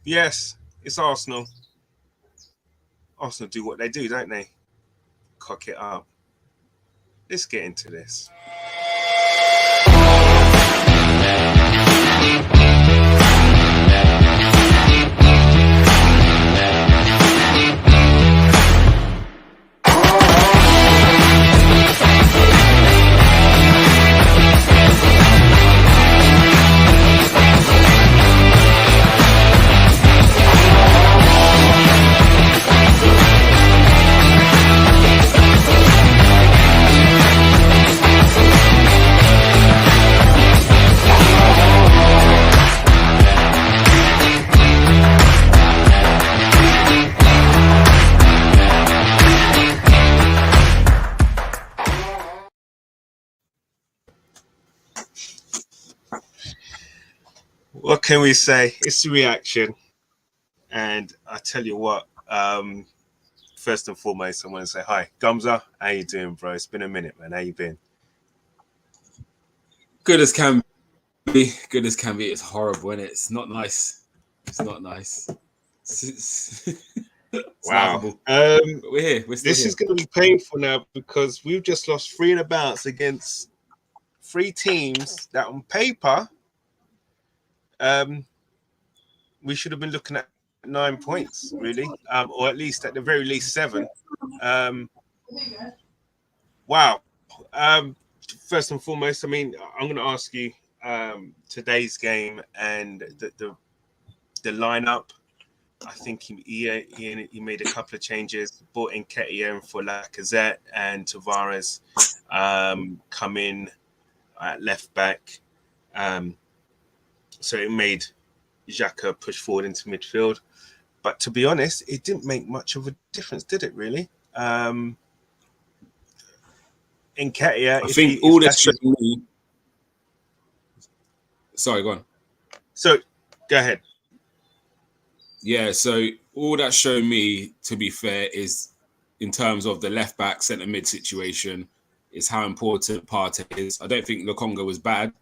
Yes, it's Arsenal. Arsenal do what they do, don't they? Cock it up. Let's get into this. What can we say? It's the reaction. And I tell you what, first and foremost, I want to say hi. Gumza, how you doing, bro? It's been a minute, man. How you been? Good as can be. Good as can be. It's horrible, and it's not nice. It's not nice. It's Wow. laughable. But we're here. We're still This here. is going to be painful now because we've just lost 3 in a bounce against 3 teams that on paper, we should have been looking at 9 points, really, or at least at the very least 7. Wow. First and foremost, I mean, I'm going to ask you today's game and the lineup. I think he made a couple of changes, brought in Ketia for Lacazette and Tavares come in at left back. So it made Xhaka push forward into midfield. But to be honest, it didn't make much of a difference, did it, really? In Ketia, I think all this showed me. Sorry, go on. So, go ahead. Yeah, so all that showed me, to be fair, is in terms of the left back centre mid situation, is how important Partey is. I don't think Lokonga was bad,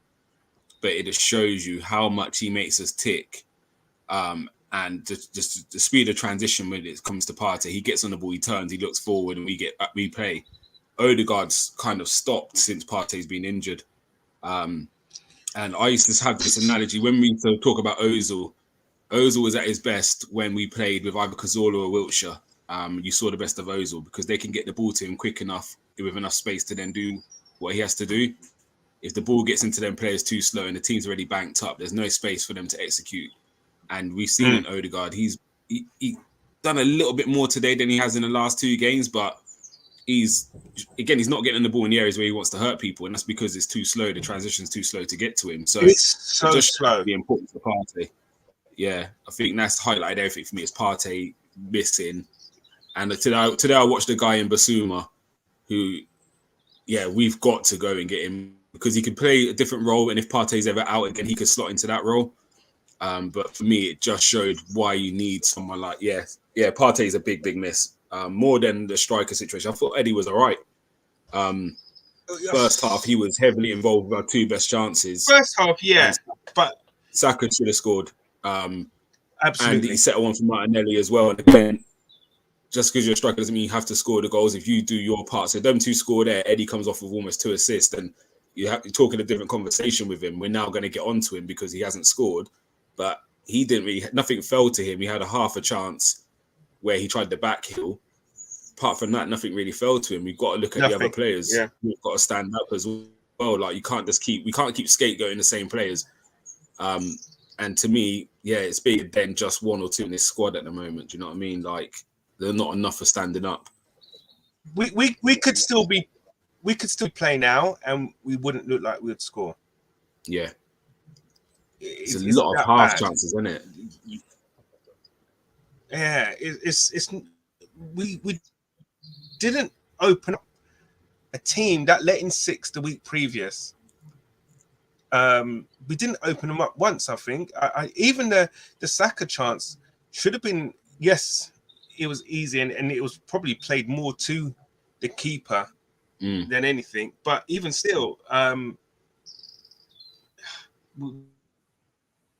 but it just shows you how much he makes us tick. And just the speed of transition when it comes to Partey, he gets on the ball, he turns, he looks forward, and we play. Odegaard's kind of stopped since Partey's been injured. And I used to have this analogy when we used to talk about Ozil. Ozil was at his best when we played with either Cazorla or Wiltshire. You saw the best of Ozil because they can get the ball to him quick enough with enough space to then do what he has to do. If the ball gets into them players too slow and the team's already banked up, there's no space for them to execute. And we've seen in Odegaard, he done a little bit more today than he has in the last 2 games, but he's not getting the ball in the areas where he wants to hurt people, and that's because it's too slow. The transition's too slow to get to him. So it's so just slow. The importance of Partey. Yeah, I think that's highlighted everything for me. Is Partey missing, and today I watched a guy in Basuma, who, we've got to go and get him because he can play a different role, and if Partey's ever out again, he could slot into that role. But for me, it just showed why you need someone like Partey's a big miss. More than the striker situation. I thought Eddie was all right. First half, he was heavily involved with our 2 best chances. First half, yeah, but Saka should have scored. Absolutely. And he settled one for Martinelli as well. And again, just because you're a striker doesn't mean you have to score the goals if you do your part. So them 2 score there, Eddie comes off with almost 2 assists, and you're talking a different conversation with him. We're now going to get onto him because he hasn't scored, but he didn't really. Nothing fell to him. He had a half a chance where he tried the back heel. Apart from that, nothing really fell to him. We've got to look at the other players. Yeah. We've got to stand up as well. Like we can't keep scapegoating the same players. And to me, it's bigger than just 1 or 2 in this squad at the moment. Do you know what I mean? Like they're not enough for standing up. We could still play now, and we wouldn't look like we'd score. Yeah, it's a lot of half chances, isn't it? Yeah, we didn't open up a team that let in 6 the week previous. We didn't open them up once. I think even the Saka chance should have been, yes, it was easy and it was probably played more to the keeper than anything. But even still,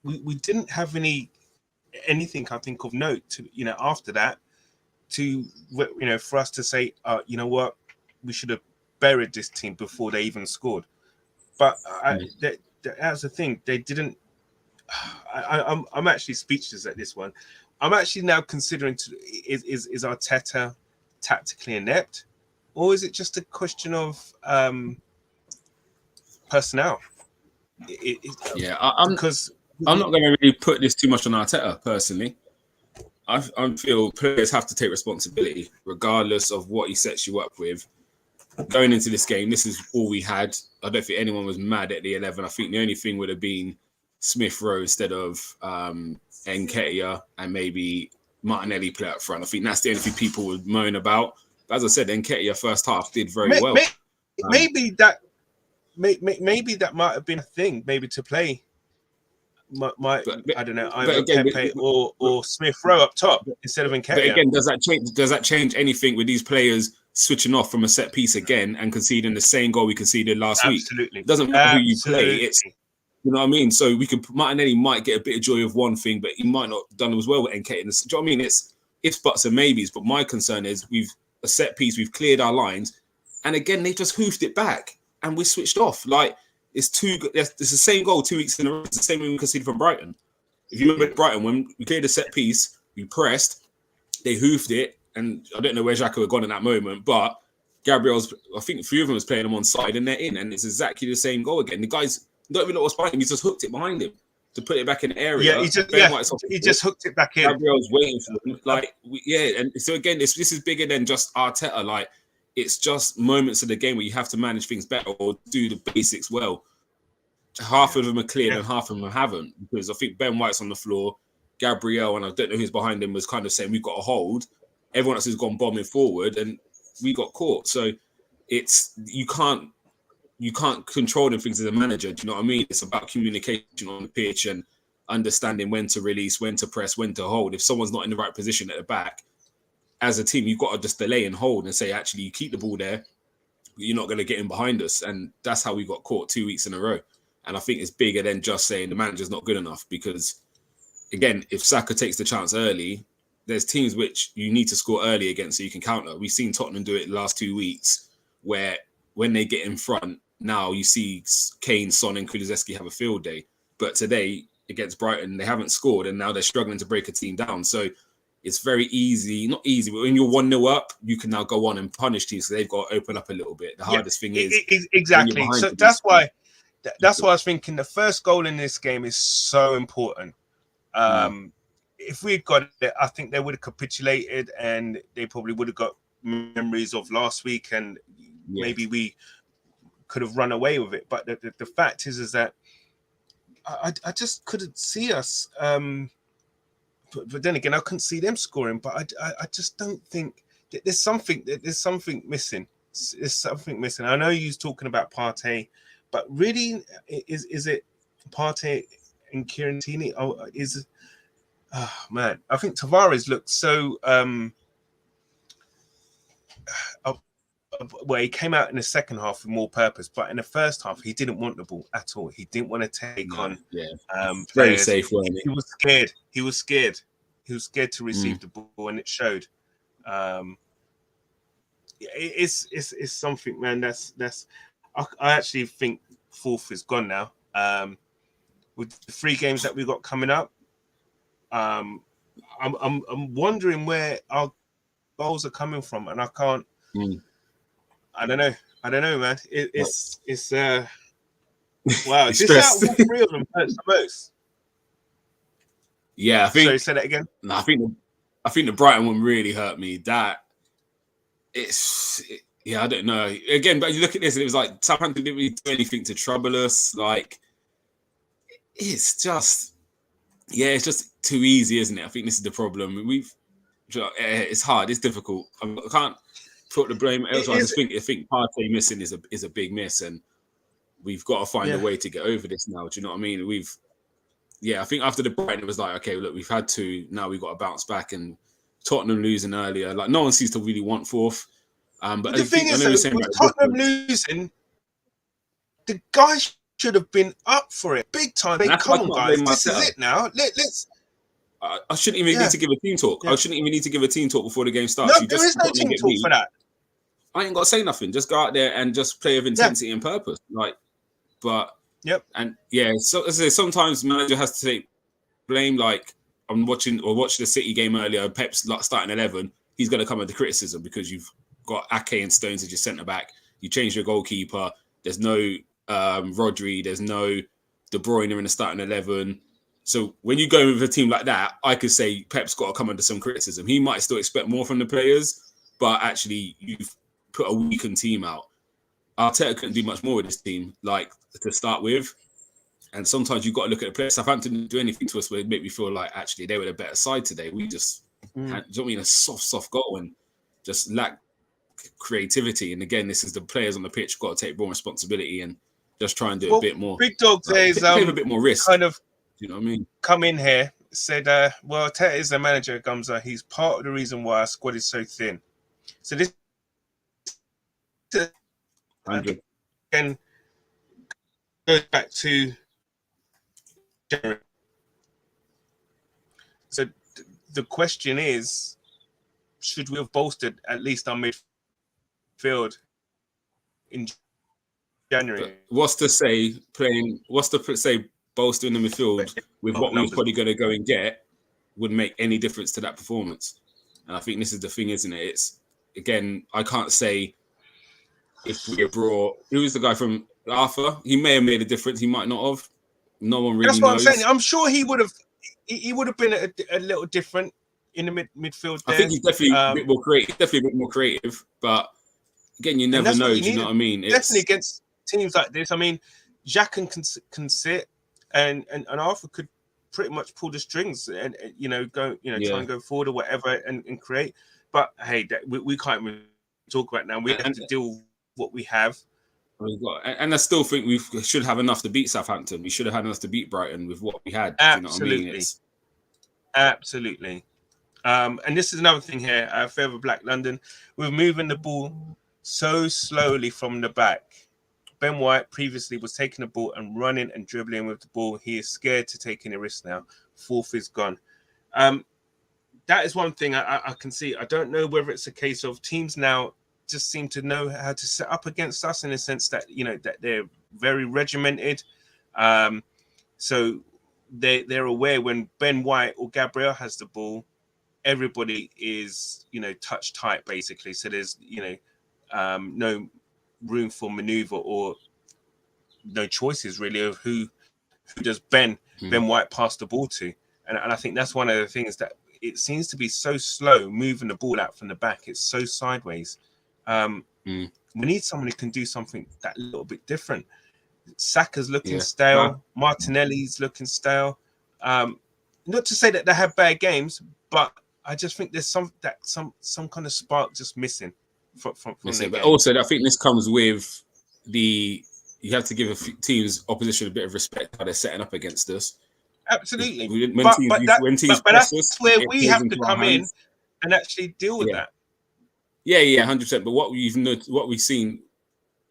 we didn't have any anything I think of note to, after that, to, for us to say, you know what, we should have buried this team before they even scored. But that's the thing, they didn't. I'm actually speechless at this one. I'm actually now considering is Arteta tactically inept, or is it just a question of personnel? Because I'm not going to really put this too much on Arteta personally. I feel players have to take responsibility regardless of what he sets you up with. Going into this game, this is all we had. I don't think anyone was mad at the 11. I think the only thing would have been Smith Rowe instead of Nketiah, and maybe Martinelli play up front. I think that's the only thing people would moan about. But as I said, Nketiah first half did very well. Maybe that might have been a thing, maybe to play. I don't know, either Pepe or Smith Rowe up top instead of Nketiah. But again, does that change anything with these players switching off from a set piece again and conceding the same goal we conceded last week? Absolutely. It doesn't matter who you play. It's, you know what I mean? So Martinelli might get a bit of joy of one thing, but he might not have done as well with Nketiah. Do you know what I mean? It's ifs, buts, and maybes. But my concern is we've a set piece, we've cleared our lines, and again they just hoofed it back and we switched off. Like it's the same goal 2 weeks in a row. It's the same way we conceded from Brighton. If you remember Brighton, when we cleared a set piece, we pressed, they hoofed it, and I don't know where Xhaka had gone in that moment, but Gabriel's, I think 3 of them was playing him on side and they're in, and it's exactly the same goal again. The guys don't even know what's behind him. He just hooked it behind him to put it back in the area. Yeah, he just hooked it back in. Gabriel's waiting for him. And so again, this is bigger than just Arteta. Like, it's just moments of the game where you have to manage things better or do the basics well. Half of them are cleared and half of them haven't, because I think Ben White's on the floor, Gabriel, and I don't know who's behind him, was kind of saying we've got a hold. Everyone else has gone bombing forward, and we got caught. So it's you can't control them things as a manager. Do you know what I mean? It's about communication on the pitch and understanding when to release, when to press, when to hold. If someone's not in the right position at the back, as a team, you've got to just delay and hold and say, actually, you keep the ball there, you're not going to get in behind us. And that's how we got caught 2 weeks in a row. And I think it's bigger than just saying the manager's not good enough, because, again, if Saka takes the chance early, there's teams which you need to score early against so you can counter. We've seen Tottenham do it the last 2 weeks, where when they get in front, now you see Kane, Son and Kulusevski have a field day. But today, against Brighton, they haven't scored, and now they're struggling to break a team down. So it's very easy, not easy, but when you're 1-0 up, you can now go on and punish teams, so they've got to open up a little bit. The hardest thing is... Exactly. So that's why I was thinking the first goal in this game is so important. If we'd got it, I think they would have capitulated, and they probably would have got memories of last week, and maybe we could have run away with it. But the fact is that I just couldn't see us. But then again, I couldn't see them scoring. But I just don't think that there's something missing. There's something missing. I know you're talking about Partey, but really, is it Partey and Kieran Tierney? Man, I think Tavares looked so. Well, he came out in the second half with more purpose, but in the first half, he didn't want the ball at all. He didn't want to take on. Very safe, wasn't it? He was scared. He was scared to receive the ball, and it showed. It's something, man. That's. I actually think fourth is gone now. With the 3 games that we got coming up, I'm wondering where our goals are coming from, and I can't. I don't know, man. It's wow. This out of all 3 of them hurts the most. Yeah, I think. Sorry, say that again. No, I think the Brighton one really hurt me. I don't know. Again, but you look at this, and it was like Southampton didn't really do anything to trouble us. Like, it's just too easy, isn't it? I think this is the problem. It's hard. It's difficult. I can't put the blame elsewhere. I think Partey missing is a big miss, and we've got to find a way to get over this now. Do you know what I mean? I think after the Brighton, it was like, okay, look, we've had 2. Now we've got to bounce back, and Tottenham losing earlier. Like, no one seems to really want fourth. But the thing is, with Tottenham losing, the guys should have been up for it big time. Come on, guys, this is it now. Let's. I shouldn't even need to give a team talk. I shouldn't even need to give a team talk before the game starts. No, there is no team talk for that. I ain't got to say nothing. Just go out there and just play with intensity and purpose. And so as I say, sometimes manager has to take blame. Like I'm watching the City game earlier. Pep's starting 11. He's going to come under criticism because you've got Ake and Stones as your centre back. You changed your goalkeeper. There's no Rodri. There's no De Bruyne in the starting 11. So when you go with a team like that, I could say Pep's got to come under some criticism. He might still expect more from the players, but actually you've put a weakened team out. Arteta couldn't do much more with this team, like to start with. And sometimes you've got to look at the players. Southampton didn't do anything to us where it made me feel like actually they were the better side today. We just had, a soft goal and just lacked creativity. And again, this is the players on the pitch got to take more responsibility and just try and do a bit more. Big Dog says a bit more risk. Kind of, you know what I mean? Come in here, said, well, Arteta is the manager, Gumza. He's part of the reason why our squad is so thin. So this again goes back to January. So the question is, should we have bolstered at least our midfield in January? But what's to say bolstering the midfield with what we was probably going to go and get would make any difference to that performance? And I think this is the thing, isn't it? It's, again, I can't say if we brought, who was the guy from Arthur? He may have made a difference. He might not have. No one really knows. That's what I'm saying. I'm sure he would have. He would have been a little different in the midfield. There. I think he's definitely a bit more creative. Definitely a bit more creative. But again, you never know. Do you know what I mean? Definitely against teams like this. I mean, Jack can sit, and Arthur could pretty much pull the strings and try and go forward or whatever and create. But hey, we can't really talk about now. We have to deal with what we have. And I still think we should have enough to beat Southampton. We should have had enough to beat Brighton with what we had. Absolutely. Do you know what I mean? Absolutely. And this is another thing here. Further Black London, we're moving the ball so slowly from the back. Ben White previously was taking the ball and running and dribbling with the ball. He is scared to take any risks now. Fourth is gone. That is one thing I can see. I don't know whether it's a case of teams now just seem to know how to set up against us in the sense that, that they're very regimented. So they're aware when Ben White or Gabriel has the ball, everybody is, touch tight basically. So there's, no room for maneuver or no choices really of who does Ben White pass the ball to. And I think that's one of the things that it seems to be so slow moving the ball out from the back. It's so sideways. We need someone who can do something that little bit different. Saka's looking stale. Martinelli's looking stale. Not to say that they have bad games, but I just think there's some kind of spark just missing from the but game. Also, I think this comes with you have to give teams opposition a bit of respect how they're setting up against us. Absolutely. When teams press us, that's where we have to come in and actually deal with that. Yeah, 100%. But what we've seen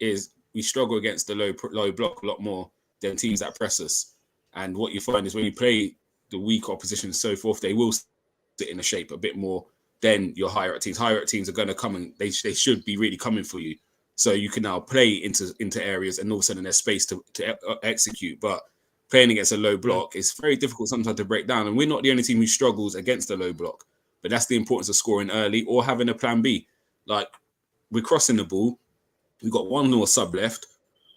is we struggle against the low block a lot more than teams that press us. And what you find is when you play the weak opposition and so forth, they will sit in a shape a bit more than your higher up teams. Higher up teams are going to come and they should be really coming for you. So you can now play into areas and all of a sudden there's space to execute. But playing against a low block is very difficult sometimes to break down. And we're not the only team who struggles against a low block. But that's the importance of scoring early or having a plan B. Like, we're crossing the ball. We've got one more sub left.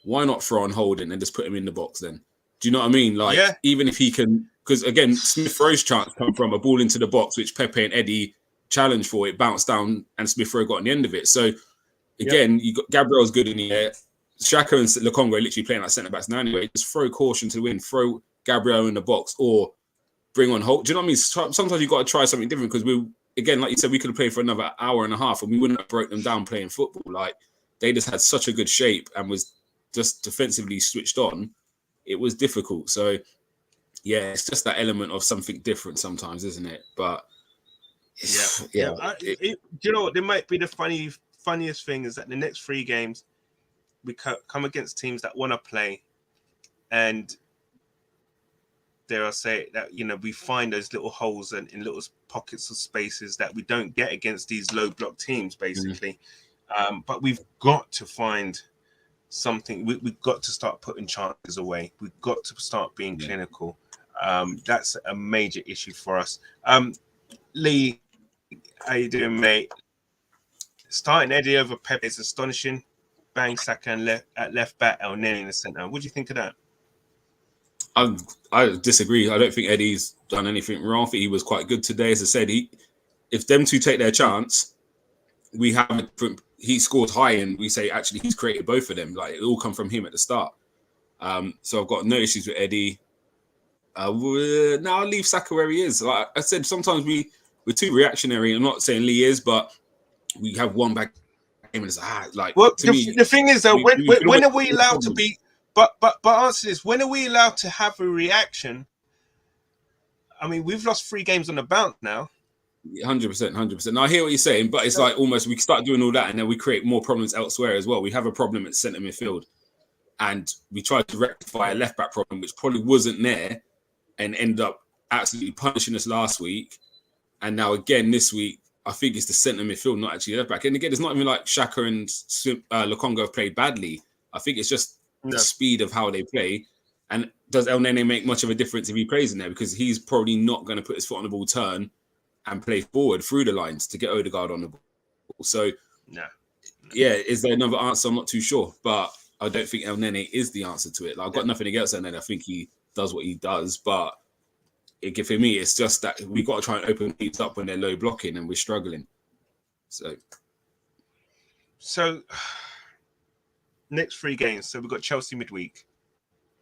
Why not throw on Holding and just put him in the box then? Do you know what I mean? Like, even if he can... Because, again, Smith Rowe's chance come from a ball into the box, which Pepe and Eddie challenged for. It bounced down and Smith Rowe got on the end of it. So, again, you got Gabriel's good in the air. Xhaka and Lokonga are literally playing like centre-backs now anyway. Just throw caution to win. Throw Gabriel in the box or bring on Holt. Do you know what I mean? Sometimes you've got to try something different because again, like you said, we could have played for another hour and a half and we wouldn't have broke them down playing football. Like, they just had such a good shape and was just defensively switched on. It was difficult. So, yeah, it's just that element of something different sometimes, isn't it? But, do you know what? There might be the funniest thing is that the next 3 games, we come against teams that want to play and dare I say it, that we find those little holes and in little pockets of spaces that we don't get against these low block teams, basically. But we've got to find something. We've got to start putting chances away. We've got to start being clinical. That's a major issue for us. Lee, how you doing, mate? Starting Eddie over Pepe is astonishing. Bang, Saka and at left back, El Neni in the centre. What do you think of that? I disagree. I don't think Eddie's done anything wrong. I think he was quite good today. As I said, if them two take their chance, we have a different. He scored high, and we say actually he's created both of them. Like it all come from him at the start. So I've got no issues with Eddie. Now I'll leave Saka where he is. Like I said, sometimes we're too reactionary. I'm not saying Lee is, but we have one back game and it's like. Well, to me, the thing is though, when are we allowed to be? But answer this: when are we allowed to have a reaction? I mean, we've lost 3 games on the bounce now. 100%. Now I hear what you're saying, but it's like almost we start doing all that and then we create more problems elsewhere as well. We have a problem at centre midfield, and we tried to rectify a left back problem which probably wasn't there, and ended up absolutely punishing us last week. And now again this week, I think it's the centre midfield, not actually left back. And again, it's not even like Xhaka and Lokonga have played badly. I think it's just the speed of how they play. And does El Nene make much of a difference if he plays in there? Because he's probably not going to put his foot on the ball, turn, and play forward through the lines to get Odegaard on the ball. So, yeah, is there another answer? I'm not too sure. But I don't think El Nene is the answer to it. Like, I've got nothing against El Nene. I think he does what he does. But for me, it's just that we've got to try and open things up when they're low blocking and we're struggling. So next 3 games. So we've got Chelsea midweek.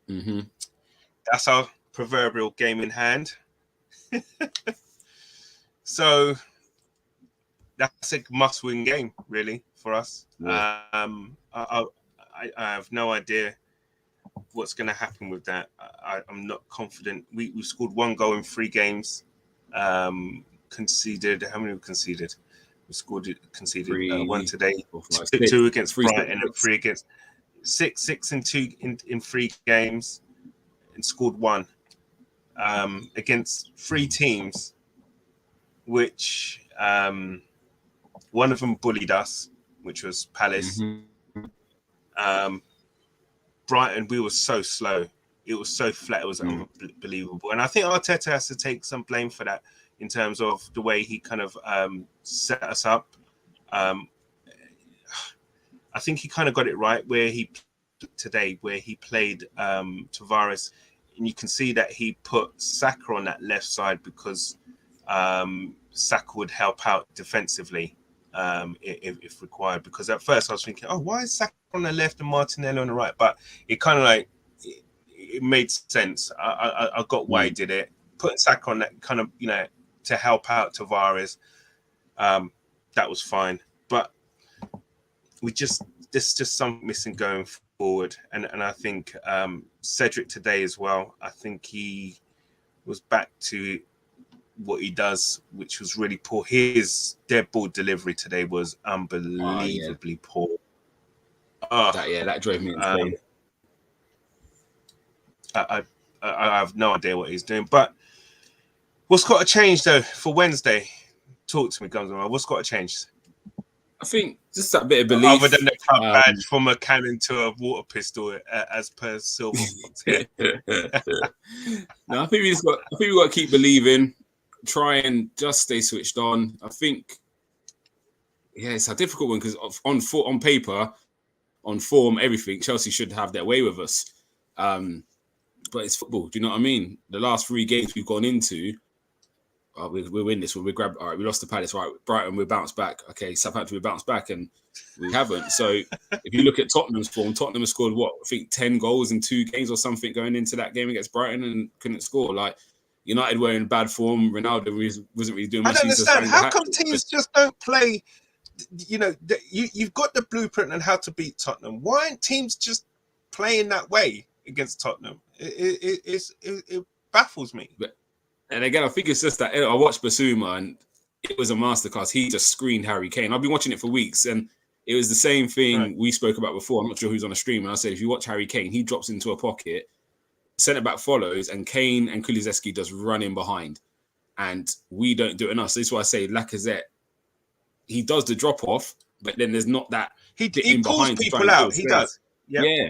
Mm-hmm. That's our proverbial game in hand. So that's a must-win game, really, for us. Yeah. I have no idea what's going to happen with that. I'm not confident. We scored 1 goal in 3 games. Conceded. How many we conceded? We conceded 1 today, 2 against Brighton, and 3 against 6 and 2 in 3 games, and scored 1 against 3 teams, which one of them bullied us, which was Palace. Mm-hmm. Brighton, we were so slow. It was so flat. It was unbelievable. And I think Arteta has to take some blame for that in terms of the way he kind of set us up. I think he kind of got it right where he played Tavares. And you can see that he put Saka on that left side because Saka would help out defensively if required. Because at first I was thinking, why is Saka on the left and Martinelli on the right? But it kind of like it made sense. I got why he did it. Putting Saka on that kind of to help out Tavares, that was fine. But there's just something missing going forward, and I think Cedric today as well. I think he was back to what he does, which was really poor. His dead ball delivery today was unbelievably poor. That drove me insane. I have no idea what he's doing, but what's got to change though for Wednesday? Talk to me, Gunsman. What's got to change? I think just that bit of belief. Other than the club badge from a cannon to a water pistol, as per Silver. No, I think we got to keep believing. Try and just stay switched on. I think, it's a difficult one because on paper, on form, everything, Chelsea should have their way with us. But it's football. Do you know what I mean? The last 3 games we've gone into, we win this one. We grab. All right, we lost to Palace. Right, Brighton, we bounce back. Okay, Southampton, we bounce back, and we haven't. So if you look at Tottenham's form, Tottenham has scored I think 10 goals in 2 games or something going into that game against Brighton and couldn't score. Like United were in bad form. Ronaldo wasn't really doing much. I don't understand. How come teams just don't play? You've got the blueprint on how to beat Tottenham. Why aren't teams just playing that way against Tottenham? It baffles me. And again, I think it's just that I watched Basuma and it was a masterclass. He just screened Harry Kane. I've been watching it for weeks and it was the same thing we spoke about before. I'm not sure who's on the stream. And I said, if you watch Harry Kane, he drops into a pocket, centre back follows, and Kane and Kulusevski just run in behind, and we don't do it enough. So this is why I say Lacazette. He does the drop off, but then there's not that he in pulls behind people out. He does. Yep. Yeah,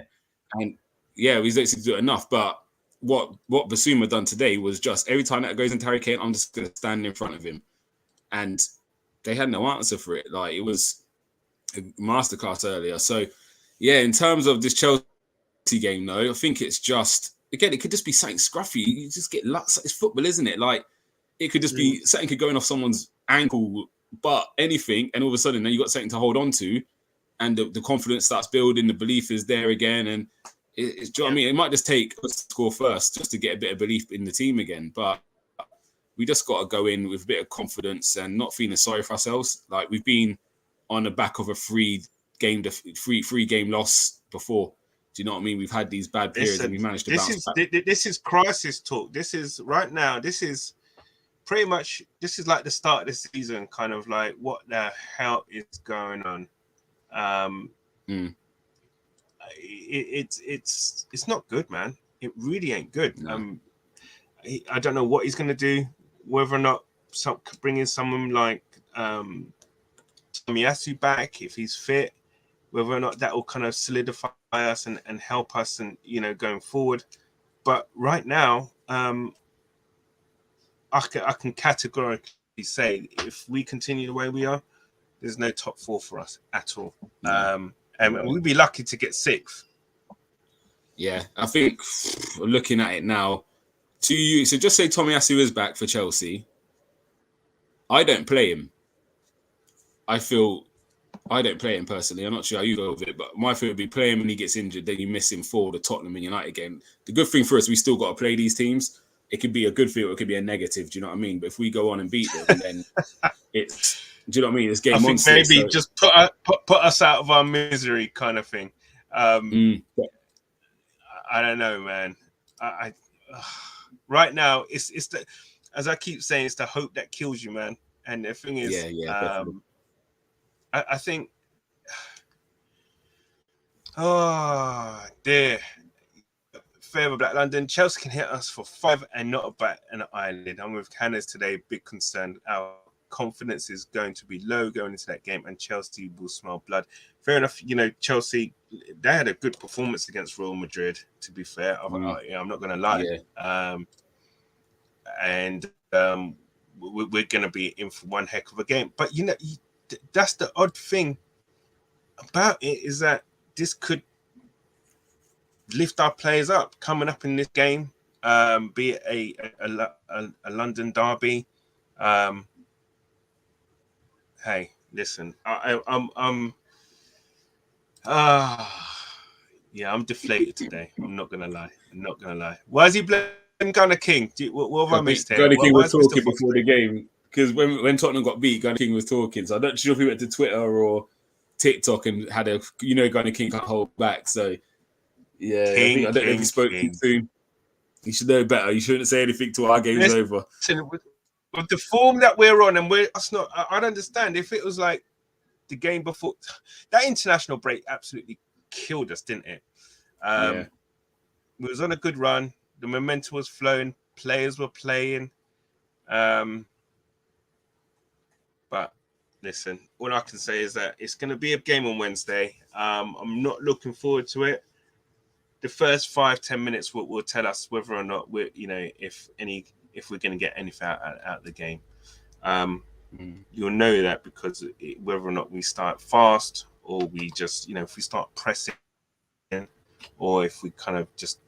and yeah, we don't seem to do it enough. But what Basuma done today was just every time that goes into Harry Kane, I'm just going to stand in front of him, and they had no answer for it. Like, it was a masterclass earlier. So yeah, in terms of this Chelsea game, though, I think it's just, again, it could just be something scruffy. You just get luck. It's football, isn't it? Like, it could just be something could go in off someone's ankle, but anything, and all of a sudden then you got something to hold on to, and the confidence starts building, the belief is there again, and it's, do you know what I mean? It might just take a score first just to get a bit of belief in the team again, but we just got to go in with a bit of confidence and not feeling sorry for ourselves. Like, we've been on the back of a three game loss before. Do you know what I mean? We've had these bad periods and we managed to bounce back. This is crisis talk. This is right now. This is pretty much. This is like the start of the season, kind of like, what the hell is going on? It's not good, man. It really ain't good. No. I don't know what he's going to do. Whether or not bringing someone like Tomiyasu back, if he's fit, whether or not that will kind of solidify us and help us, and going forward. But right now, I can categorically say, if we continue the way we are, there's no top four for us at all. And we'd be lucky to get sixth. Yeah, I think looking at it now, so just say Tomiyasu is back for Chelsea. I don't play him. I don't play him personally. I'm not sure how you go with it, but my feel would be play him when he gets injured, then you miss him for the Tottenham and United game. The good thing for us, we still got to play these teams. It could be a good feel, it could be a negative. Do you know what I mean? But if we go on and beat them, then it's, do you know what I mean? It's game on. Maybe just put us out of our misery, kind of thing. I don't know, man. I right now, it's the, as I keep saying, it's the hope that kills you, man. And the thing is, I think, oh dear, favour Black London. Chelsea can hit us for 5 and not a bat and an eyelid. I'm with Hannes today. Big concern. Our confidence is going to be low going into that game, and Chelsea will smell blood. Fair enough. Chelsea, they had a good performance against Real Madrid, to be fair. I'm not going to lie. And we're going to be in for one heck of a game. But, that's the odd thing about it, is that this could lift our players up coming up in this game, be it a London derby. Hey, listen, I'm deflated today. I'm not gonna lie. Why is he blaming Gunner King? What have I missed here? Gunner King was talking before the game, because when Tottenham got beat, Gunner King was talking. So I'm not sure if he went to Twitter or TikTok and had a, Gunner King can't hold back. So yeah, I don't know if he spoke too soon. You should know better. You shouldn't say anything till our game's over. With the form that we're on, and I'd understand if it was like the game before. That international break absolutely killed us, didn't it? We was on a good run. The momentum was flowing. Players were playing. But listen, all I can say is that it's going to be a game on Wednesday. I'm not looking forward to it. The first 5-10 minutes will tell us whether or not we're, if we're going to get anything out of the game. You'll know that because whether or not we start fast, or we just, if we start pressing, or if we kind of just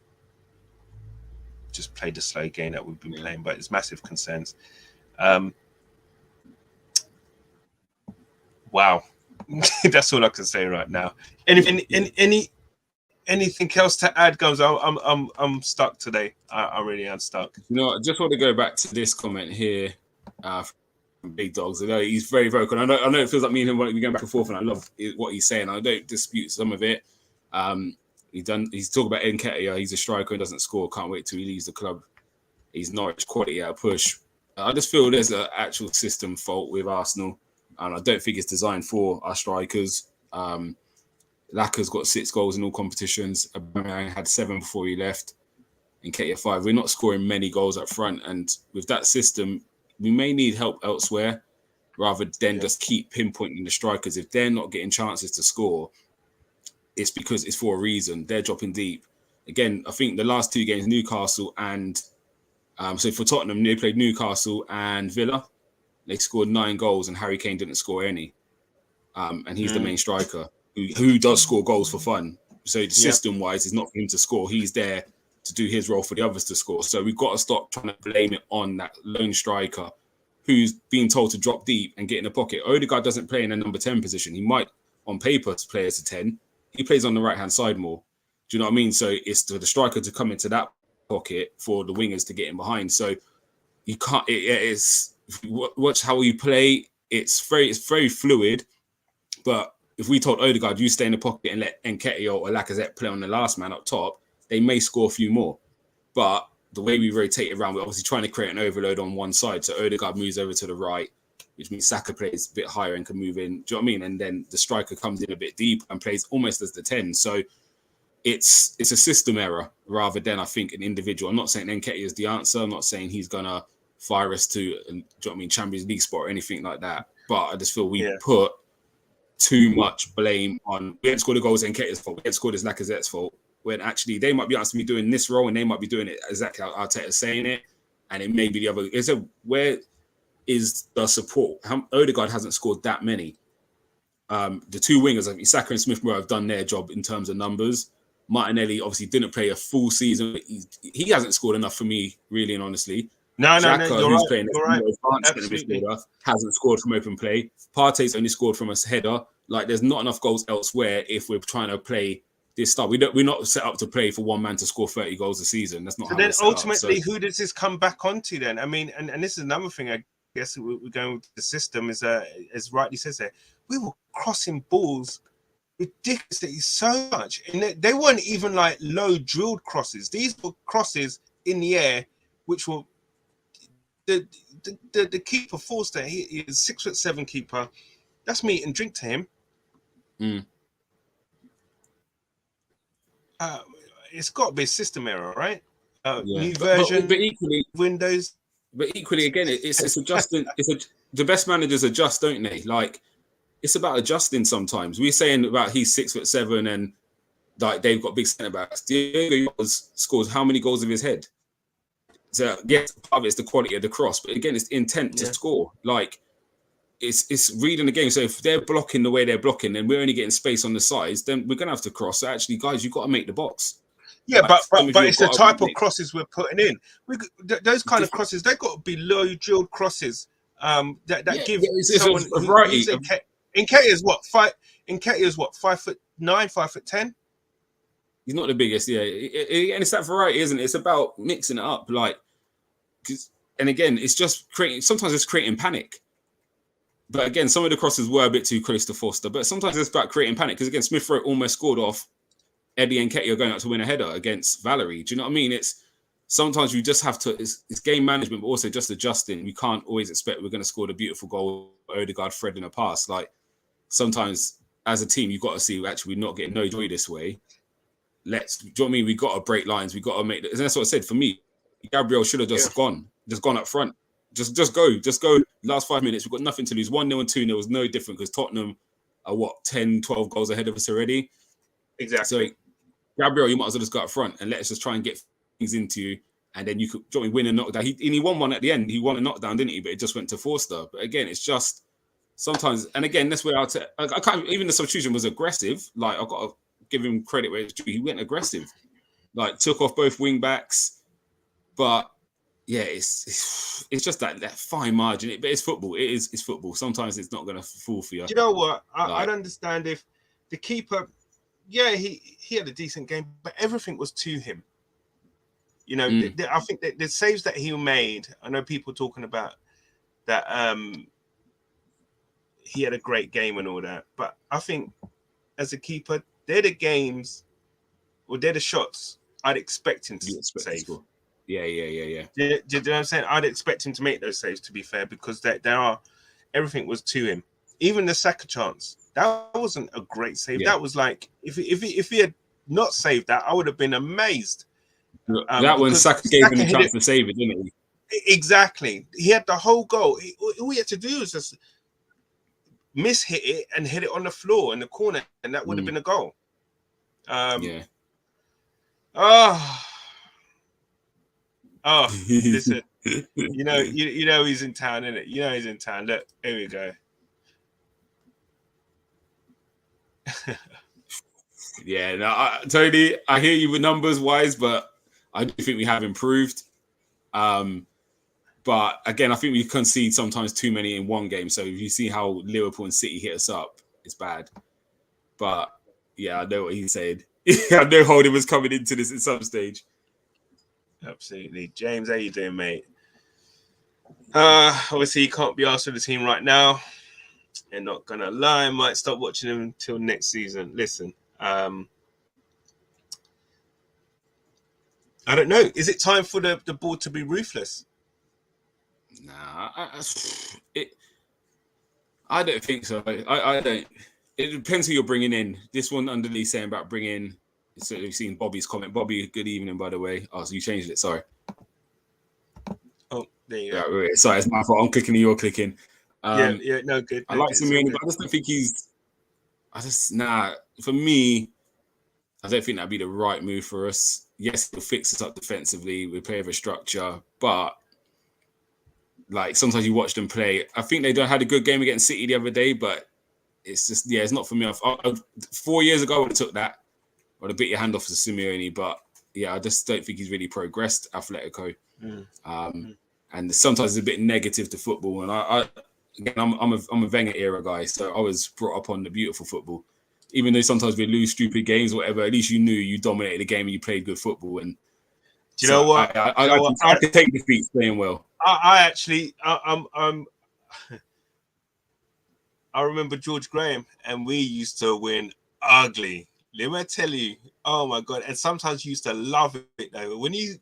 play the slow game that we've been playing. But it's massive concerns. Wow. That's all I can say right now. Anything else to add, guys? I'm stuck today. I really am stuck. I just want to go back to this comment here from Big Dogs. I know he's very vocal. I know it feels like me and him we're going back and forth, and I love what he's saying. I don't dispute some of it. He's talking about Nketiah. He's a striker and doesn't score. Can't wait till he leaves the club. He's Norwich quality at a push. I just feel there's an actual system fault with Arsenal, and I don't think it's designed for our strikers. Laka's got 6 goals in all competitions. Aubameyang had 7 before he left. Nketiah 5. We're not scoring many goals up front, and with that system, we may need help elsewhere rather than just keep pinpointing the strikers. If they're not getting chances to score, it's because it's for a reason. They're dropping deep. Again, I think the last two games, Newcastle and so for Tottenham, they played Newcastle and Villa. They scored 9 goals, and Harry Kane didn't score any. And he's the main striker who does score goals for fun. So system-wise, it's not for him to score. He's there to do his role for the others to score. So we've got to stop trying to blame it on that lone striker who's being told to drop deep and get in the pocket. Odegaard doesn't play in a number 10 position. He might, on paper, play as a 10. He plays on the right-hand side more. Do you know what I mean? So it's to the striker to come into that pocket for the wingers to get in behind. So you can't. It's watch how you play. It's very fluid. But if we told Odegaard, you stay in the pocket and let Nketiah or Lacazette play on the last man up top, they may score a few more. But the way we rotate around, we're obviously trying to create an overload on one side. So Odegaard moves over to the right, which means Saka plays a bit higher and can move in. Do you know what I mean? And then the striker comes in a bit deep and plays almost as the 10. So it's a system error rather than, I think, an individual. I'm not saying Nketiah is the answer. I'm not saying he's going to fire us to, do you know what I mean, Champions League spot or anything like that. But I just feel we put too much blame on, we haven't scored the goals, Nketiah's fault, we haven't scored as Lacazette's fault, when actually they might be asking me doing this role and they might be doing it exactly how Arteta's saying it, and it may be the other. Where is the support? Odegaard hasn't scored that many. The two wingers, I think Saka and Smith Rowe, have done their job in terms of numbers. Martinelli obviously didn't play a full season, but he hasn't scored enough for me, really and honestly. No, who's playing midfielder, hasn't scored from open play. Partey's only scored from a header. Like, there's not enough goals elsewhere if we're trying to play this style. We're not set up to play for one man to score 30 goals a season. That's not so how then ultimately, who does this come back onto then? I mean, and this is another thing, I guess we're going with the system, is as rightly says there, we were crossing balls ridiculously so much. And they weren't even like low drilled crosses. These were crosses in the air, which were the keeper Forster, he is 6'7" keeper. That's meat and drink to him. It's got to be a system error, right? New version, but equally Windows. But equally, again, it's adjusting. The best managers adjust, don't they? Like, it's about adjusting. Sometimes we're saying about he's 6'7" and like they've got big centre backs. Diego scores how many goals with his head? So yes, part of it's the quality of the cross, but again, it's intent to score. Like, it's reading the game. So if they're blocking the way they're blocking, and we're only getting space on the sides, then we're gonna have to cross. So actually, guys, you've got to make the box. Yeah, like, but it's the type of crosses we're putting in. Those kind of crosses, they've got to be low drilled crosses. That give someone a variety. Nketiah's what? Nketiah's what? 5'9", 5'10". He's not the biggest, and it's that variety, isn't it? It's about mixing it up, like, and again, it's just creating. Sometimes it's creating panic. But again, some of the crosses were a bit too close to Foster. But sometimes it's about creating panic because again, Smith Rowe almost scored off Eddie and Nketiah going out to win a header against Valerie. Do you know what I mean? It's sometimes you just have to. It's game management, but also just adjusting. You can't always expect we're going to score the beautiful goal. Odegaard threading a pass. Like, sometimes as a team, you've got to see actually we're not getting no joy this way. Do you know what I mean? We got to break lines. We got to make. And that's what I said. For me, Gabriel should have just gone up front. Just go. Last 5 minutes, we've got nothing to lose. 1-0 and 2-0 was no different because Tottenham are 10, 12 goals ahead of us already. Exactly. So, Gabriel, you might as well just go up front and let's just try and get things into you. And then you could win a knockdown. He won one at the end. He won a knockdown, didn't he? But it just went to Forster. But again, it's just sometimes, and again, that's where I can't, even the substitution was aggressive. Like, I've got to give him credit where it's due. He went aggressive. Like, took off both wing backs. But yeah, it's just that fine margin. But it's football. It's football. Sometimes it's not going to fall for you. Do you know what? I'd understand if the keeper, he had a decent game, but everything was to him. You know, I think that the saves that he made, I know people talking about that he had a great game and all that, but I think as a keeper, they're the games, or they're the shots I'd expect him to save. Yeah. Do you know what I'm saying? I'd expect him to make those saves, to be fair, because everything was to him. Even the Saka chance, that wasn't a great save. Yeah. That was like, if he had not saved that, I would have been amazed. That one, because Saka gave him Saka a hit chance it to save it, didn't he? exactly. He had the whole goal. All he had to do was just hit it and hit it on the floor in the corner, and that would have been a goal. Yeah. Oh, listen. You know he's in town, innit? You know he's in town. Look, here we go. Yeah, no, Tony, I hear you with numbers wise, but I do think we have improved. But again, I think we concede sometimes too many in one game. So if you see how Liverpool and City hit us up, it's bad. But yeah, I know what he said. I know Holding was coming into this at some stage. Absolutely. James, how you doing, mate? Obviously, you can't be asked for the team right now. And not gonna lie, I might stop watching them until next season. Listen, I don't know. Is it time for the board to be ruthless? Nah, I don't think so. I don't. It depends who you're bringing in. This one underneath saying about bringing. So we've seen Bobby's comment. Bobby, good evening, by the way. Oh, so you changed it. Sorry. Oh, there you go. Right. Sorry, it's my fault. I'm clicking and you're clicking. Yeah, no, good. I like Simeone, but I just don't think he's. For me, I don't think that'd be the right move for us. Yes, he'll fix us up defensively. We play with a structure, but like sometimes you watch them play. I think they had a good game against City the other day, but it's just it's not for me. 4 years ago, I would have took that. I would have bit your hand off to Simeone, but yeah, I just don't think he's really progressed. Atletico, and sometimes it's a bit negative to football. And I'm a Wenger era guy, so I was brought up on the beautiful football. Even though sometimes we lose stupid games or whatever, at least you knew you dominated the game and you played good football. And do you know what? I can take defeat playing well. I remember George Graham, and we used to win ugly. Let me tell you, oh my god! And sometimes you used to love it though. When you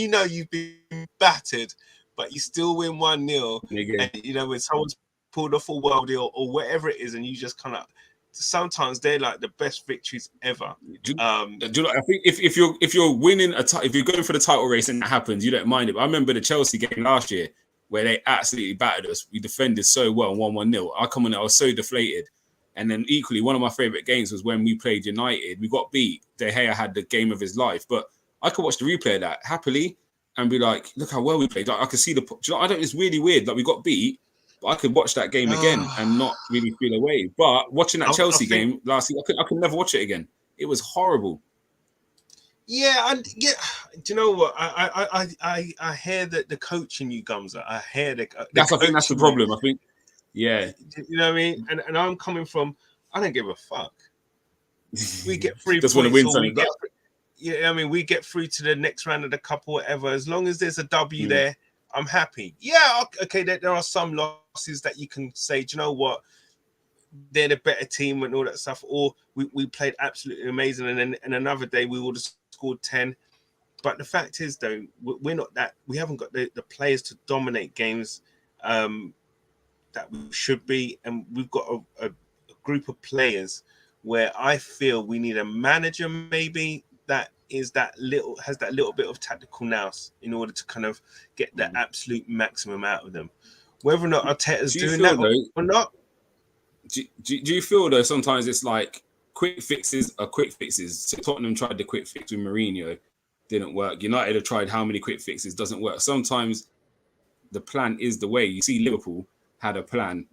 know you've been battered, but you still win 1-0, and when someone's pulled off a worldie or whatever it is, and you just kind of. Sometimes they're like the best victories ever. Do you know, I think if you're winning if you're going for the title race and that happens, you don't mind it. But I remember the Chelsea game last year where they absolutely battered us. We defended so well and won 1-0. I come on, I was so deflated. And then equally, one of my favorite games was when we played United. We got beat. De Gea had the game of his life, but I could watch the replay of that happily and be like, look how well we played. Like, I could see it's really weird. Like we got beat. But I could watch that game again and not really feel away. But watching that Chelsea game last week, I could never watch it again. It was horrible. Yeah, do you know what? I hear that the coaching you Gumza. I hear I think that's the problem. I think, yeah. You know what I mean? And I'm coming from. I don't give a fuck. We get 3 just points. Want to win something. I mean, we get through to the next round of the cup or whatever. As long as there's a W there, I'm happy. Yeah, okay. There are some losses that you can say, do you know what? They're the better team and all that stuff. Or we played absolutely amazing, and then another day we would have scored 10. But the fact is, though, we're not that. We haven't got the players to dominate games that we should be, and we've got a group of players where I feel we need a manager maybe that has that little bit of tactical nous in order to kind of get the absolute maximum out of them. Whether or not Arteta's doing that or not. Do you feel though sometimes it's like quick fixes are quick fixes? So Tottenham tried the quick fix with Mourinho, didn't work. United have tried how many quick fixes, doesn't work. Sometimes the plan is the way. You see Liverpool had a plan.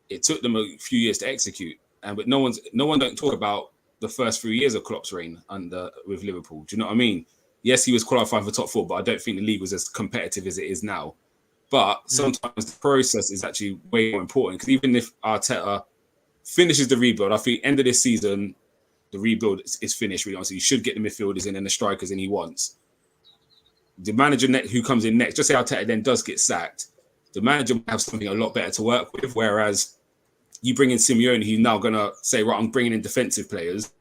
It took them a few years to execute. But no one don't talk about the first 3 years of Klopp's reign with Liverpool. Do you know what I mean? Yes, he was qualified for top 4, but I don't think the league was as competitive as it is now. But sometimes the process is actually way more important, because even if Arteta finishes the rebuild, I think end of this season, the rebuild is finished. Really honestly, you should get the midfielders in and the strikers in he wants. The manager who comes in next, just say Arteta then does get sacked, the manager might have something a lot better to work with, whereas you bring in Simeone, he's now going to say, right, I'm bringing in defensive players.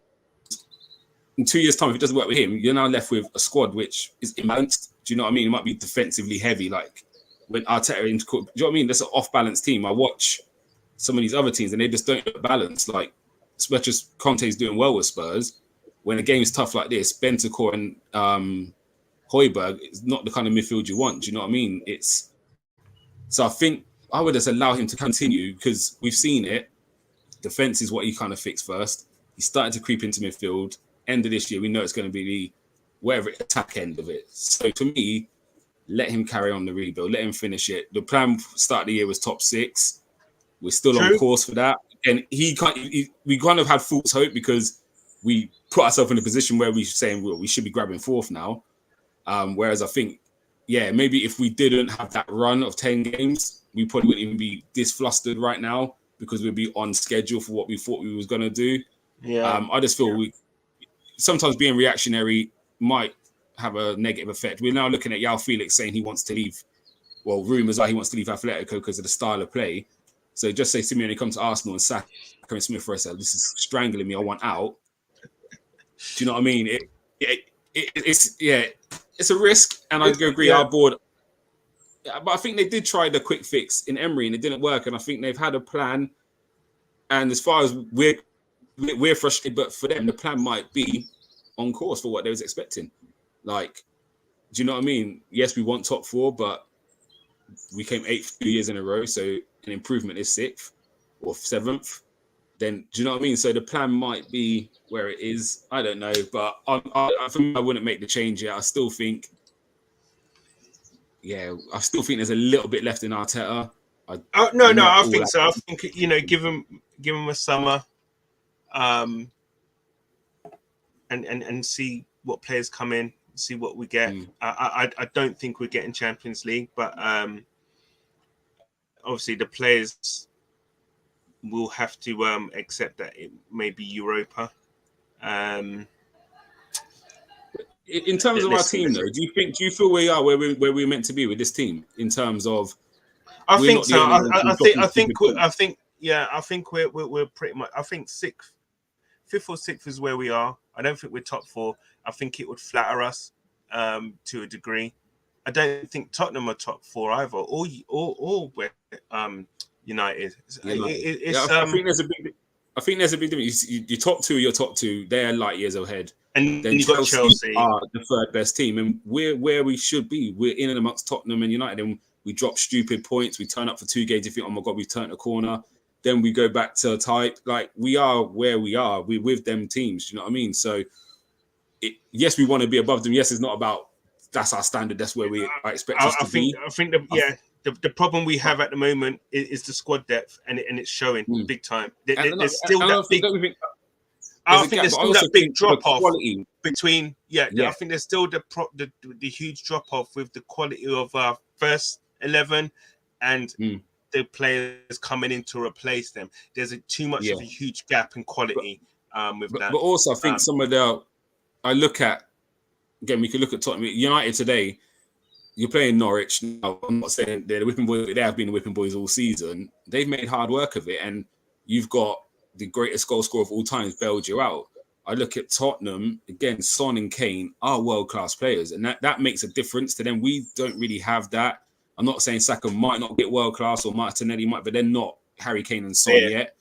In 2 years' time, if it doesn't work with him, you're now left with a squad which is imbalanced. Do you know what I mean? It might be defensively heavy, like when Arteta, do you know what I mean? That's an off-balance team. I watch some of these other teams and they just don't look balanced. Like, as much as Conte's doing well with Spurs, when a game's tough like this, Bentancur and Højbjerg is not the kind of midfield you want. Do you know what I mean? So I think I would just allow him to continue because we've seen it. Defense is what he kind of fixed first. He started to creep into midfield. End of this year, we know it's going to be the whatever attack end of it. So to me, let him carry on the rebuild. Let him finish it. The plan start of the year was top 6. We're still on course for that. And we kind of had false hope because we put ourselves in a position where we're saying, well, we should be grabbing 4th now. Whereas I think, maybe if we didn't have that run of 10 games, we probably wouldn't even be this flustered right now because we'd be on schedule for what we thought we was going to do. Yeah. I just feel sometimes being reactionary might have a negative effect. We're now looking at João Felix saying he wants to leave. Well, rumours are he wants to leave Atletico because of the style of play. So just say Simeone come to Arsenal and sack Kevin Smith for us. This is strangling me. I want out. Do you know what I mean? It's a risk, and I agree. Our board, but I think they did try the quick fix in Emery, and it didn't work. And I think they've had a plan. And as far as we're frustrated, but for them, the plan might be on course for what they was expecting. Like, do you know what I mean? Yes, we want top 4, but we came 8th 2 years in a row, so an improvement is 6th or 7th. Then, do you know what I mean? So the plan might be where it is. I don't know, but I wouldn't make the change yet. I still think there's a little bit left in Arteta. I think so. I think give him a summer, and see what players come in, see what we get. I don't think we're getting Champions League, but obviously the players will have to accept that it may be Europa. In terms of our team, though, do you feel we are where we're meant to be with this team in terms of? I think so. I think we're pretty much. I think 5th or 6th is where we are. I don't think we're top 4. I think it would flatter us to a degree. I don't think Tottenham are top 4 either, or where United. I think there's a big difference. Your top 2, your top 2, they're light years ahead. And then Chelsea are the 3rd best team, and we're where we should be. We're in and amongst Tottenham and United, and we drop stupid points. We turn up for 2 games. You think, oh my God, we've turned a corner. Then we go back to type. Like, we are where we are. We're with them teams. You know what I mean? So, yes, we want to be above them. Yes, it's not about that's our standard. That's where we expect us to be. I think the problem we have at the moment is the squad depth, and it's showing big time. There's still that big. I think there's still that big drop off between. I think there's still the huge drop off with the quality of our first 11 and the players coming in to replace them. There's too much of a huge gap in quality with that. But also, I think some of I look at, again, we could look at Tottenham United today. You're playing Norwich now. I'm not saying they're the whipping boys. They have been the whipping boys all season. They've made hard work of it, and you've got the greatest goal scorer of all time, bailed you out. I look at Tottenham, again, Son and Kane are world-class players, and that makes a difference to them. We don't really have that. I'm not saying Saka might not get world-class or Martinelli might, but they're not Harry Kane and Son yet.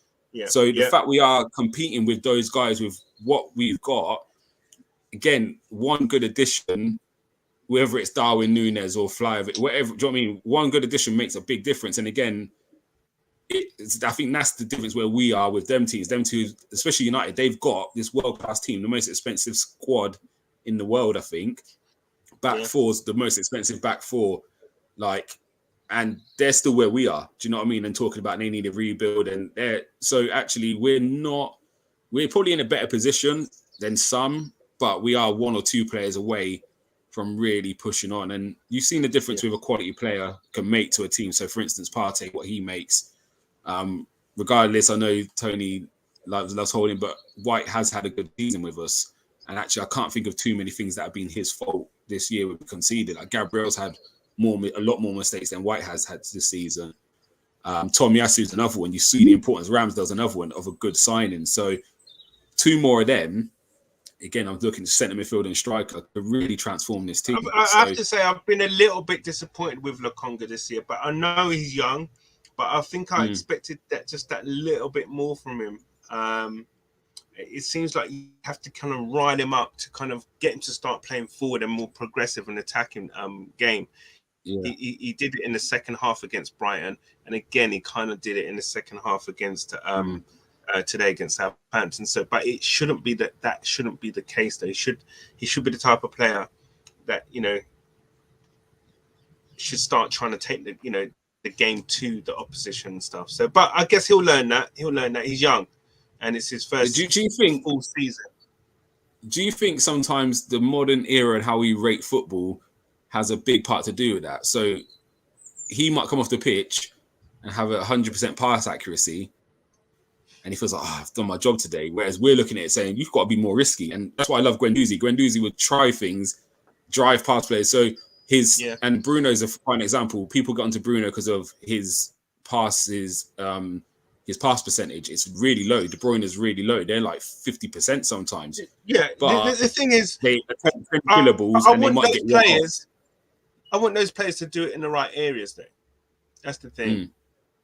So the fact we are competing with those guys with what we've got, again, one good addition, whether it's Darwin Núñez or Flyer, whatever, do you know what I mean? One good addition makes a big difference. And again, I think that's the difference where we are with them teams. Them two, especially United, they've got this world-class team, the most expensive squad in the world, I think. Back four's the most expensive back 4. And they're still where we are. Do you know what I mean? And talking about they need a rebuild. So actually, we're probably in a better position than some, but we are 1 or 2 players away from really pushing on. And you've seen the difference with a quality player can make to a team. So for instance, Partey, what he makes. Regardless, I know Tony loves Holding, but White has had a good season with us. And actually, I can't think of too many things that have been his fault this year we've conceded. Like Gabriel's had a lot more mistakes than White has had this season. Tomiyasu's another one. You see the importance. Ramsdale's another one of a good signing. So 2 more of them. Again, I'm looking to centre midfield and striker to really transform this team. I have to say, I've been a little bit disappointed with Lokonga this year, but I know he's young. But I think I expected that little bit more from him. it seems like you have to kind of rile him up to kind of get him to start playing forward and more progressive and attacking game. Yeah. He did it in the second half against Brighton, and again he kind of did it in the second half against today against Southampton. So, but it shouldn't be that shouldn't be the case. Though he should be the type of player that should start trying to take the game to the opposition and stuff. So, but I guess he'll learn that. He's young, and it's his first Do you think full season. Do you think sometimes the modern era and how we rate football has a big part to do with that? So he might come off the pitch and have 100% pass accuracy, and he feels like, I've done my job today. Whereas we're looking at it saying, you've got to be more risky. And that's why I love Guendouzi. Guendouzi would try things, drive past players. So and Bruno's a fine example. People got into Bruno because of his passes, his pass percentage. It's really low. De Bruyne is really low. They're like 50% sometimes. Yeah, but the thing is, they attempt killables and they might get players. I want those players to do it in the right areas, though. That's the thing.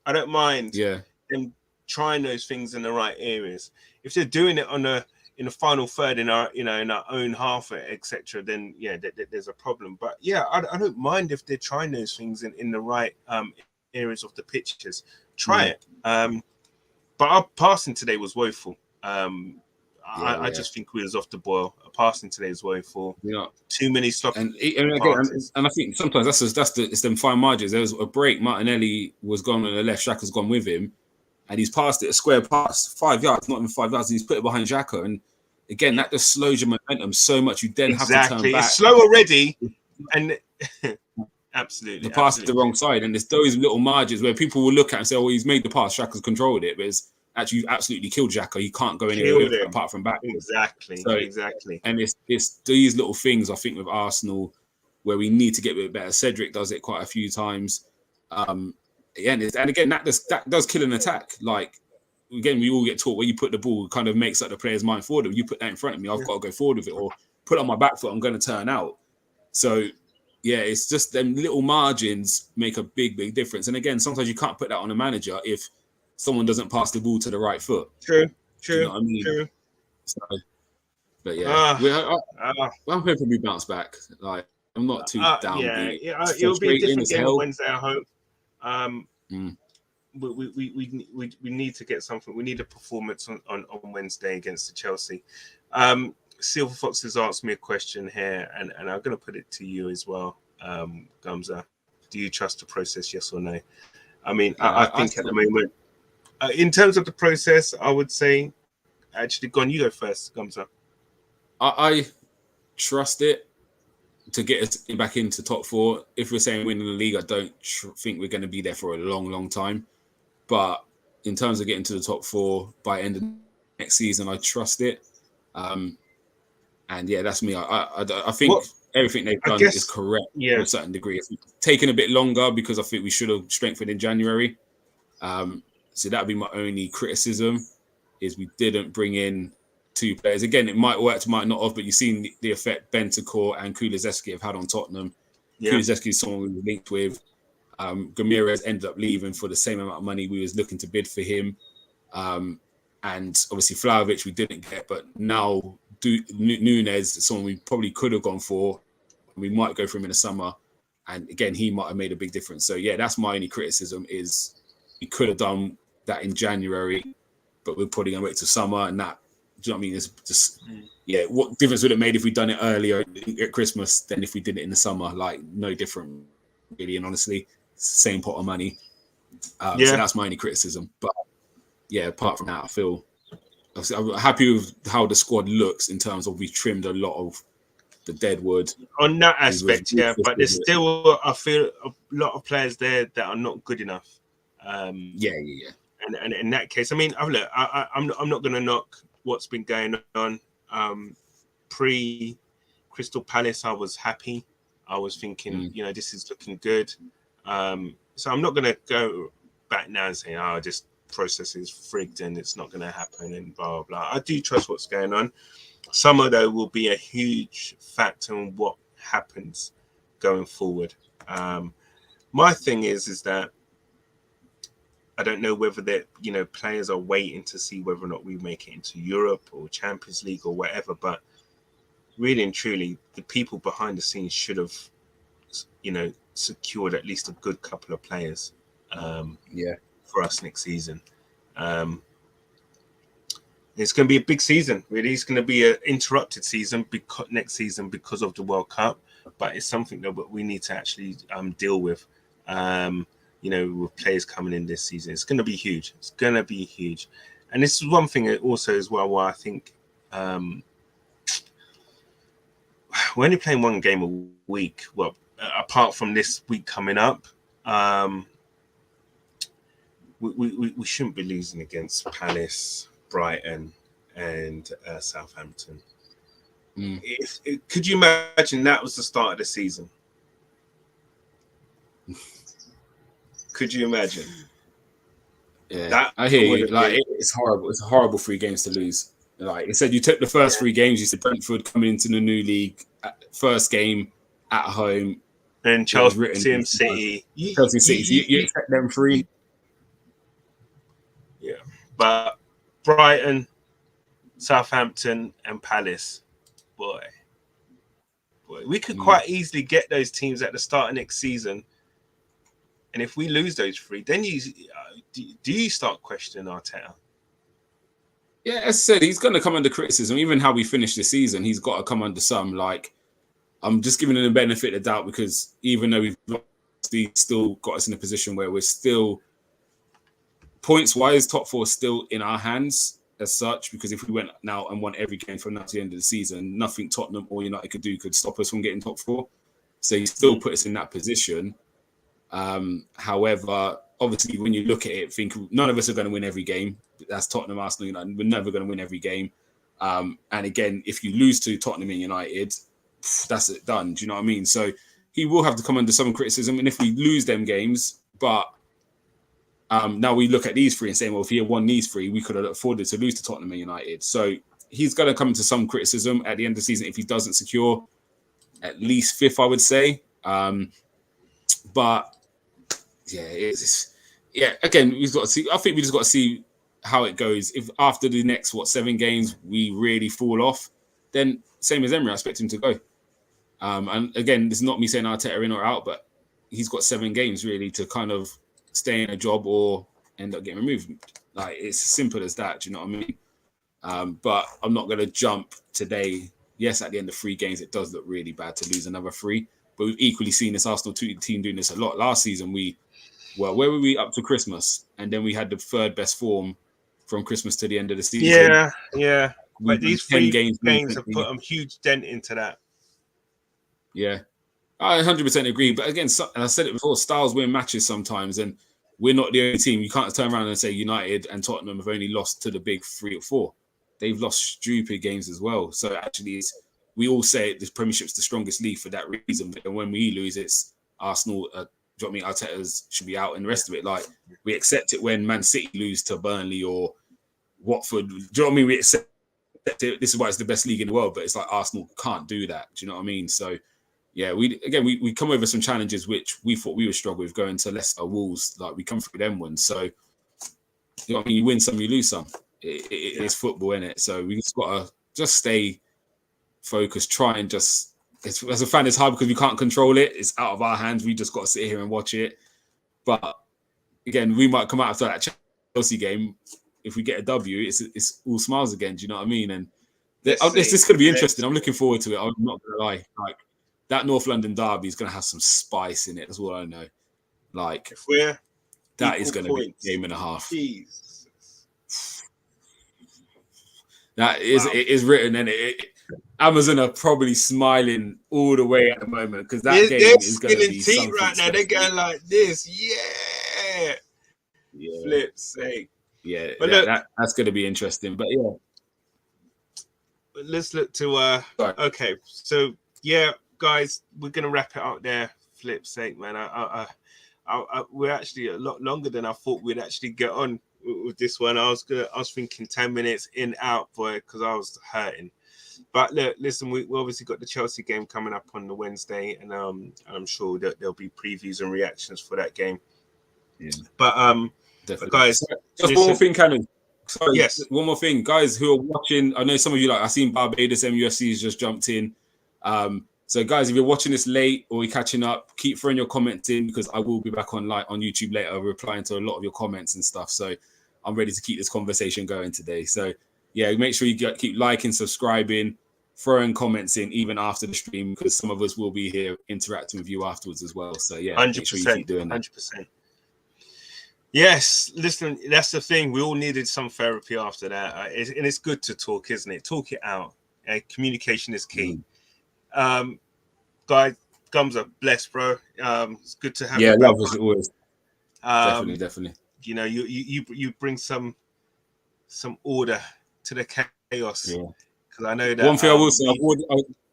I don't mind them trying those things in the right areas. If they're doing it in the final third in our in our own half, etc., then there's a problem. But I don't mind if they're trying those things in the right areas of the pitches. Try it. But our passing today was woeful. I just think we was off the boil. Our passing today is woeful. Too many sloppy. And I think sometimes it's them fine margins. There was a break. Martinelli was gone on the left. Xhaka's gone with him, and he's passed it a square pass, 5 yards, not even 5 yards. And he's put it behind Xhaka, and again that just slows your momentum so much. You then have to turn back. It's slow already, and absolutely the pass is the wrong side. And there's those little margins where people will look at and say, "Oh, he's made the pass. Xhaka's controlled it," but it's actually you've absolutely killed Xhaka. He can't go anywhere apart from back. Exactly. And it's these little things I think with Arsenal where we need to get a bit better. Cedric does it quite a few times. And again, that does kill an attack. Like again, we all get taught where you put the ball kind of makes like the player's mind forward. If you put that in front of me, I've got to go forward with it, or put it on my back foot, I'm going to turn out. So it's just them little margins make a big difference. And again, sometimes you can't put that on a manager if someone doesn't pass the ball to the right foot. True. You know what I mean? True. So, but I'm hoping we bounce back. Like I'm not too downbeat. It'll be a different game on Wednesday, I hope. We need to get something. We need a performance on Wednesday against the Chelsea. Silver Fox has asked me a question here, and I'm going to put it to you as well, Gamza. Do you trust the process, yes or no? I mean, I think at the moment, in terms of the process, I would say, actually, you go first, Gamza. I trust it to get us back into top four. If we're saying winning the league, I don't think we're going to be there for a long time. But in terms of getting to the top four by end of next season, I trust it. And that's me. I think everything they've done is correct to a certain degree. It's taken a bit longer because I think we should have strengthened in January. So that would be my only criticism, is we didn't bring in two players. Again, it might work, might not have, but you've seen the effect Bentancur and Kulusevski have had on Tottenham. Kulusevski is someone we were linked with. Ramirez ended up leaving for the same amount of money we was looking to bid for him. And obviously Vlahovic we didn't get, but now Núñez is someone we probably could have gone for. We might go for him in the summer. And again, he might have made a big difference. So that's my only criticism, is we could have done that in January, but we're probably going to wait till summer, and that, do you know what I mean? It's just, what difference would it made if we'd done it earlier at Christmas than if we did it in the summer? Like, no different, really, and honestly, same pot of money. So that's my only criticism. But apart from that, I'm happy with how the squad looks in terms of we've trimmed a lot of the dead wood. On that aspect, but there's still, I feel, a lot of players there that are not good enough. And in that case, I mean, I'm not going to knock what's been going on. Pre Crystal Palace, I was happy. I was thinking, this is looking good. So I'm not going to go back now and say, this process is frigged and it's not going to happen and blah, blah, blah. I do trust what's going on. Summer, though, will be a huge factor in what happens going forward. My thing is that I don't know whether that players are waiting to see whether or not we make it into Europe or Champions League or whatever. But really and truly, the people behind the scenes should have, secured at least a good couple of players for us next season. It's going to be a big season, really. It's going to be an interrupted season next season because of the World Cup, but it's something that we need to actually deal with. With players coming in this season, it's going to be huge. It's going to be huge, and this is one thing also as well why I think we're only playing one game a week. Well, apart from this week coming up, we shouldn't be losing against Palace, Brighton, and Southampton. Could you imagine that was the start of the season? Could you imagine? Yeah, I hear you. Like, it's horrible. It's a horrible 3 games to lose. Like you said, you took the first 3 games. You said Brentford coming into the new league, first game at home, and Chelsea and City. Chelsea City. You expect them 3. Yeah, but Brighton, Southampton, and Palace, boy, we could quite easily get those teams at the start of next season. And if we lose those 3, then do you start questioning Arteta? Yeah, as I said, he's going to come under criticism. Even how we finish the season, he's got to come under some. Like, I'm just giving him the benefit of the doubt because even though we've lost, he's still got us in a position where we're still, points-wise, top 4 still in our hands as such. Because if we went now and won every game from now to the end of the season, nothing Tottenham or United could do could stop us from getting top 4. So he still put us in that position. However, obviously, when you look at it, think none of us are going to win every game. That's Tottenham, Arsenal, United. We're never going to win every game. And again, if you lose to Tottenham and United, that's it done. Do you know what I mean? So he will have to come under some criticism. And if we lose them games, but now we look at these 3 and say, well, if he had won these 3, we could have afforded to lose to Tottenham and United. So he's going to come into some criticism at the end of the season if he doesn't secure at least 5th, I would say. But again, we've got to see. I think we just got to see how it goes. If after the next 7 games we really fall off, then same as Emery, I expect him to go. And again, this is not me saying Arteta in or out, but he's got 7 games really to kind of stay in a job or end up getting removed. Like, it's as simple as that. Do you know what I mean? But I'm not going to jump today. Yes, at the end of 3 games, it does look really bad to lose another 3. But we've equally seen this Arsenal team doing this a lot. Last season, where were we up to Christmas? And then we had the 3rd best form from Christmas to the end of the season. Yeah. But these 3 games have put a huge dent into that. Yeah. I 100% agree. But again, and I said it before, styles win matches sometimes. And we're not the only team. You can't turn around and say United and Tottenham have only lost to the big 3 or 4. They've lost stupid games as well. So actually, we all say the Premiership's the strongest league for that reason. And when we lose, it's Arsenal. Do you know what I mean? Arteta's should be out, and the rest of it. Like, we accept it when Man City lose to Burnley or Watford. Do you know what I mean? We accept it. This is why it's the best league in the world. But it's like Arsenal can't do that. Do you know what I mean? So, yeah, we come over some challenges which we thought we would struggle with, going to Leicester, Wolves. Like, we come through them ones. So, you know what I mean? You win some, you lose some. It's football, isn't it? So we just got to stay focused, try and just, as a fan, it's hard because we can't control it. It's out of our hands. We just got to sit here and watch it. But again, we might come out after that Chelsea game. If we get a W, it's all smiles again. Do you know what I mean? And it's just going to be interesting. I'm looking forward to it. I'm not going to lie. Like, that North London derby is going to have some spice in it. That's all I know. Like, that is going to be a game and a half. Jeez. That is, it is written, and Amazon are probably smiling all the way at the moment because that game is going to be something right now. They're going like this, flip's sake. Yeah, but that's going to be interesting. But yeah, let's look to okay. So yeah, guys, we're going to wrap it up there. Flip's sake, man. We're actually a lot longer than I thought we'd actually get on with this one. I was thinking 10 minutes in out, boy, because I was hurting. But look, listen, we obviously got the Chelsea game coming up on the Wednesday, and I'm sure that there'll be previews and reactions for that game. Yeah. But But Definitely. guys, So, just one more listen. thing, Cannon. Sorry, Yes. one more thing, guys who are watching. I know some of you, like I seen Barbados MUFC has just jumped in. So guys, if you're watching this late or you're catching up, keep throwing your comments in because I will be back on YouTube later, replying to a lot of your comments and stuff. So I'm ready to keep this conversation going today. So yeah, make sure you keep liking, subscribing, throwing comments in even after the stream because some of us will be here interacting with you afterwards as well. So yeah, make sure you keep doing that. 100%. Yes, listen, that's the thing. We all needed some therapy after that, and it's good to talk, isn't it? Talk it out. Communication is key. Guys, Gums are blessed, bro. It's good to have you back. Love as always. Definitely. You know, you bring some order to the chaos. Yeah. Because I know that one thing I will say,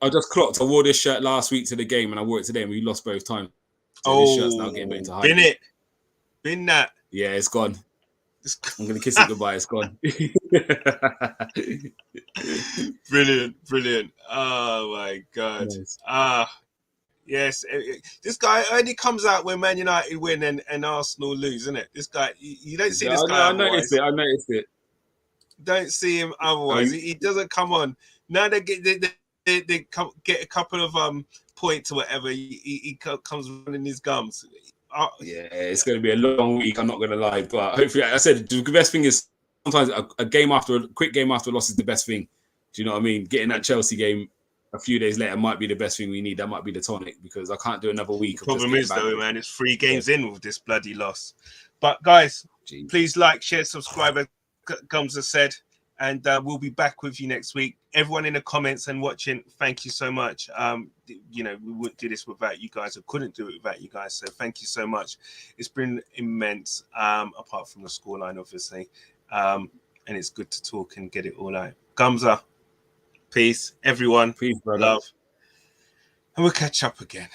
I just clocked. I wore this shirt last week to the game, and I wore it today, and we lost both times. So this shirt's now getting back into hiding. Been that. Yeah, it's gone. I'm gonna kiss it goodbye. It's gone. Brilliant. Oh my god. Nice. Yes. This guy only comes out when Man United win and Arsenal lose, isn't it? This guy, you don't see this guy. I noticed it. Don't see him otherwise. He doesn't come on. Now they get a couple of points or whatever. He comes running his gums. Yeah, it's going to be a long week. I'm not going to lie, but hopefully, I said the best thing is sometimes a quick game after a loss is the best thing. Do you know what I mean? Getting that Chelsea game a few days later might be the best thing we need. That might be the tonic because I can't do another week. The problem is though, man, it's 3 games in with this bloody loss. But guys, please like, share, subscribe, as Gums has said, and we'll be back with you next week. Everyone in the comments and watching, thank you so much. You know, we wouldn't do this without you guys. I couldn't do it without you guys. So thank you so much. It's been immense, apart from the scoreline, obviously. And it's good to talk and get it all out. Gums up. Peace, everyone. Peace, brother. Love. And we'll catch up again.